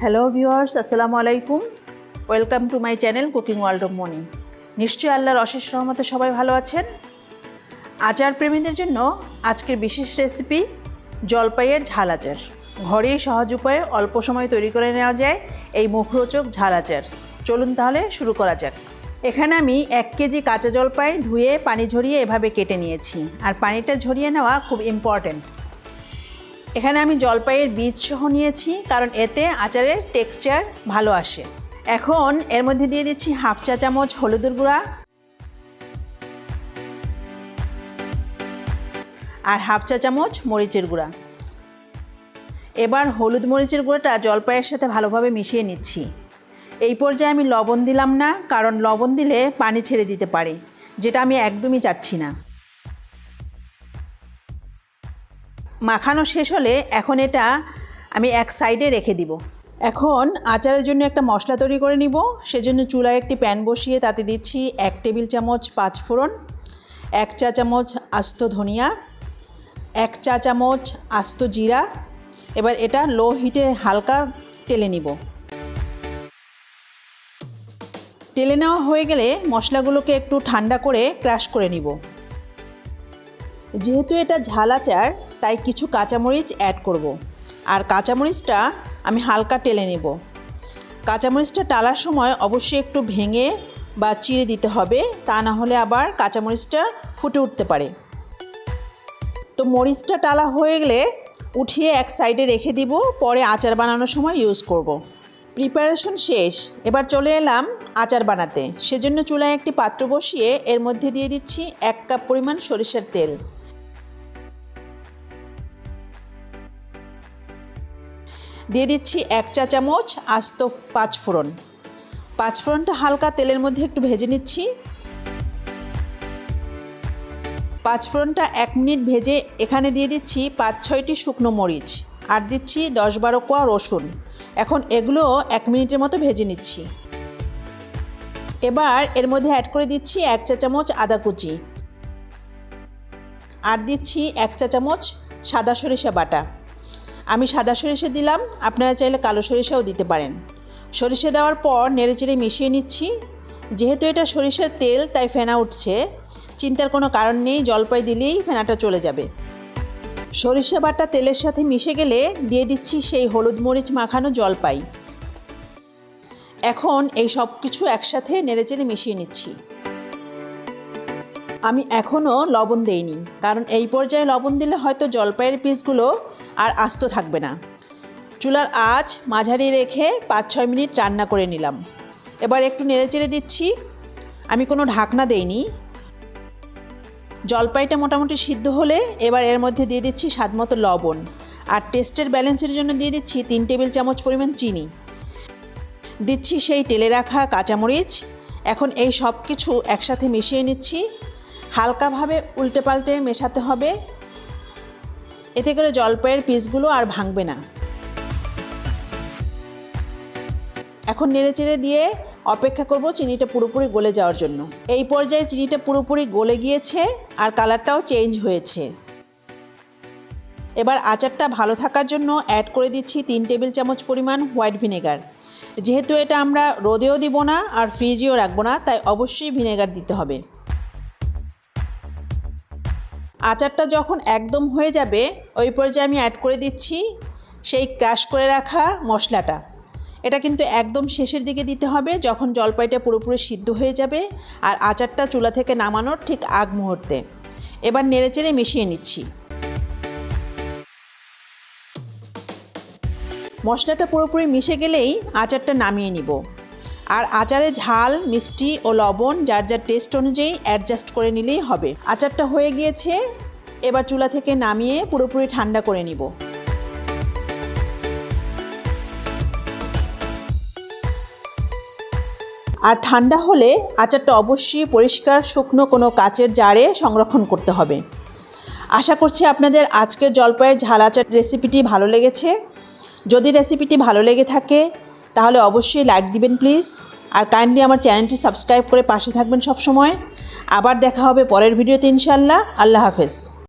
Hello viewers, আসসালামু আলাইকুম। Welcome to my channel cooking world of money. নিশ্চয়ই আল্লাহর অশেষ রহমতে সবাই ভালো আছেন। আচার প্রেমীদের জন্য আজকের বিশেষ রেসিপি জলপাইয়ের ঝাল আচার। ঘরেই সহজ উপায়ে অল্প সময় তৈরি করে নেওয়া যায় এই মুখরোচক ঝাল আচার। চলুন তাহলে শুরু করা যাক। এখানে আমি 1 কেজি কাঁচা জলপাই ধুয়ে পানি ঝরিয়ে এভাবে কেটে নিয়েছি, আর পানিটা ঝরিয়ে নেওয়া খুব ইম্পর্ট্যান্ট। এখানে আমি জলপাইয়ের বীজ সহ নিয়েছি, কারণ এতে আচারের টেক্সচার ভালো আসে। এখন এর মধ্যে দিয়ে দিচ্ছি 1/2 চা চামচ হলুদের গুঁড়া আর 1/2 চা চামচ মরিচের গুঁড়া। এবার হলুদ মরিচের গুঁড়োটা জলপাইয়ের সাথে ভালোভাবে মিশিয়ে নিচ্ছি। এই পর্যায়ে আমি লবণ দিলাম না, কারণ লবণ দিলে পানি ছেড়ে দিতে পারে, যেটা আমি একদমই চাচ্ছি না। মাখানো শেষ হলে এখন এটা আমি এক সাইডে রেখে দিব। এখন আচারের জন্য একটা মশলা তৈরি করে নিব। সেজন্য চুলায় একটি প্যান বসিয়ে তাতে দিচ্ছি 1 টেবিল চামচ 5 ফোড়ন, 1 চা চামচ আস্ত ধনিয়া, 1 চা চামচ আস্ত জিরা। এবার এটা লো হিটে হালকা টেলে নিব। টেলে নেওয়া হয়ে গেলে মশলাগুলোকে একটু ঠান্ডা করে ক্রাশ করে নিব। যেহেতু এটা ঝাল আচার, তাই কিছু কাঁচামরিচ অ্যাড করব। আর কাঁচামরিচটা আমি হালকা টেলে নেব। কাঁচামরিচটা টালার সময় অবশ্যই একটু ভেঙে বা চিড়ে দিতে হবে, তা না হলে আবার কাঁচামরিচটা ফুটে উঠতে পারে। তো মরিচটা টালা হয়ে গেলে উঠিয়ে এক সাইডে রেখে দিব, পরে আচার বানানোর সময় ইউজ করব। প্রিপারেশন শেষ, এবার চলে এলাম আচার বানাতে। সেজন্য চুলায় একটি পাত্র বসিয়ে এর মধ্যে দিয়ে দিচ্ছি 1 কাপ পরিমাণ সরিষার তেল। দিয়ে দিচ্ছি 1 চা চামচ আস্ত 5 ফোড়ন। 5 ফোড়নটা হালকা তেলের মধ্যে একটু ভেজে নিচ্ছি। 5 ফোড়নটা 1 মিনিট ভেজে এখানে দিয়ে দিচ্ছি 5-6টি শুকনো মরিচ, আর দিচ্ছি 10-12 কোয়া রসুন। এখন এগুলো 1 মিনিটের মতো ভেজে নিচ্ছি। এবার এর মধ্যে অ্যাড করে দিচ্ছি 1 চা চামচ আদা কুচি, আর দিচ্ছি 1 চা চামচ সাদা সরিষা বাটা। আমি সাদা সরিষা দিলাম, আপনারা চাইলে কালো সরিষাও দিতে পারেন। সরিষা দেওয়ার পর নেড়েচেড়ে মিশিয়ে নিচ্ছি। যেহেতু এটা সরিষার তেল, তাই ফেনা উঠছে, চিন্তার কোনো কারণ নেই, জলপাই দিলেই ফেনাটা চলে যাবে। সরিষা বাটা তেলের সাথে মিশে গেলে দিয়ে দিচ্ছি সেই হলুদ মরিচ মাখানো জলপাই। এখন এই সব কিছু একসাথে নেড়েচেড়ে মিশিয়ে নিচ্ছি। আমি এখনও লবণ দেইনি, কারণ এই পর্যায়ে লবণ দিলে হয়তো জলপাইয়ের পিসগুলো আর আস্ত থাকবে না। চুলার আঁচ মাঝারি রেখে 5-6 মিনিট রান্না করে নিলাম। এবার একটু নেড়েচেড়ে দিচ্ছি। আমি কোনো ঢাকনা দেইনি। জলপাইটা মোটামুটি সিদ্ধ হলে এবার এর মধ্যে দিয়ে দিচ্ছি স্বাদমতো লবণ, আর টেস্টের ব্যালেন্সের জন্য দিয়ে দিচ্ছি 3 টেবিল চামচ পরিমাণ চিনি। দিচ্ছি সেই টেলে রাখা কাঁচামরিচ। এখন এই সব কিছু একসাথে মিশিয়ে নিচ্ছি। হালকাভাবে উল্টে পাল্টে মেশাতে হবে, এতে করে জলপাইয়ের পিসগুলো আর ভাঙবে না। এখন নেড়েচেড়ে দিয়ে অপেক্ষা করব চিনিটা পুরোপুরি গলে যাওয়ার জন্য। এই পর্যায়ে চিনিটা পুরোপুরি গলে গিয়েছে আর কালারটাও চেঞ্জ হয়েছে। এবার আচারটা ভালো থাকার জন্য অ্যাড করে দিচ্ছি 3 টেবিল চামচ পরিমাণ হোয়াইট ভিনেগার। যেহেতু এটা আমরা রোদেও দিব না আর ফ্রিজেও রাখবো না, তাই অবশ্যই ভিনেগার দিতে হবে। আচারটা যখন একদম হয়ে যাবে, ওই পর্যায়ে আমি অ্যাড করে দিচ্ছি সেই ক্রাশ করে রাখা মশলাটা। এটা কিন্তু একদম শেষের দিকে দিতে হবে, যখন জলপাইটা পুরোপুরি সিদ্ধ হয়ে যাবে আর আচারটা চুলা থেকে নামানোর ঠিক আগ মুহূর্তে। এবার নেড়েচেড়ে মিশিয়ে নিচ্ছি। মশলাটা পুরোপুরি মিশে গেলেই আচারটা নামিয়ে নিব। আর আচারে ঝাল, মিষ্টি ও লবণ যার যার টেস্ট অনুযায়ী অ্যাডজাস্ট করে নিলেই হবে। আচারটা হয়ে গিয়েছে, এবার চুলা থেকে নামিয়ে পুরোপুরি ঠান্ডা করে নিব। আর ঠান্ডা হলে আচারটা অবশ্যই পরিষ্কার শুকনো কোনো কাচের জারে সংরক্ষণ করতে হবে। আশা করছি আপনাদের আজকের জলপাইয়ের ঝাল আচার রেসিপিটি ভালো লেগেছে। যদি রেসিপিটি ভালো লেগে থাকে তাহলে অবশ্যই লাইক দিবেন প্লিজ, আর কাইন্ডলি আমার চ্যানেলটি সাবস্ক্রাইব করে পাশে থাকবেন সব সময়। আবার দেখা হবে পরের ভিডিওতে ইনশাআল্লাহ। আল্লাহ হাফেজ।